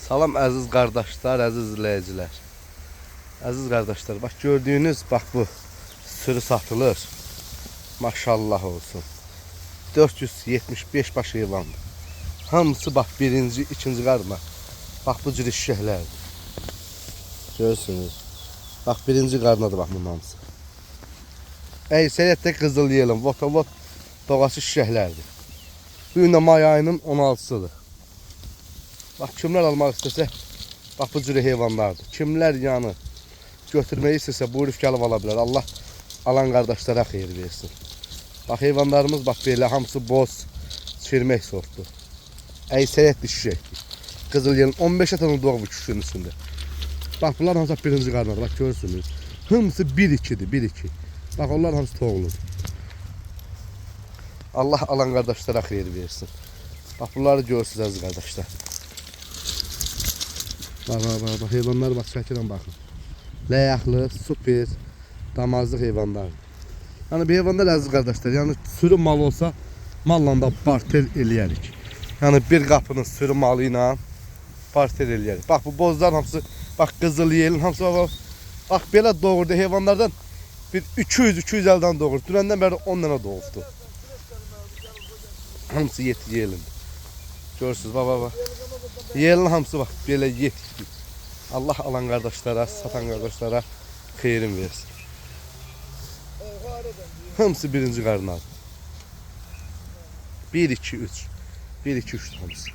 Salam əziz qardaşlar, əziz izləyicilər. Əziz qardaşlar, bax gördüyünüz bax bu sürü satılır. Maşallah olsun. 475 baş heyvandır. Hamısı bax birinci, ikinci qarma. Bax bu cür şişəklərdir. Görürsünüz. Bax birinci qarnadır bax bunun hamısı. Əksəriyyətdə qızıl yelin, votavot doğası şişəklərdir. Bu gün də may ayının 16-sıdır. Bax kimlər almaq istəsə, bax bu cür heyvanlardır. Kimlər yəni götürməyi istəsə buyurub gəlib ala bilər. Allah alan qardaşlara xeyir versin. Bax heyvanlarımız bax belə hamısı boz, çirmək sortdur. Əksəriyyət şişəkdir. Qızıl yelin 15 tane doğub küşünün üstündə. Bax bunlar hamısı birinci qarnadır. Bax görürsünüz. Hamısı 1-2'dir, 1-2. Bax onlar hamısı toğuludur. Allah alan qardaşlara xeyir versin. Bax bunları görürsünüz əziz qardaşlar. Bax heyvanlar bax çəkirəm baxın. Ləyaqlı, super, damazlıq heyvanlardır. Yəni bu heyvanlar əziz qardaşlar, yəni sürü mal olsa malla da barter eləyərik. Yəni bir qapının sürü malı ilə barter eləyərik. Bax bu bozlar hamısı, bax qızıl yelin hamısı bax belə doğurdu heyvanlardan bir 200-250'den doğurdu. Dünəndən bəri 10 dənə doğubdu. Hamısı yetki yelindir. Görürsünüz baba. Yelin hamısı bak böyle yetki. Allah alan kardeşlere, satan kardeşlere xeyrin versin. Hamısı birinci qarnadır. 1-2-3. 1-2-3 hamısı.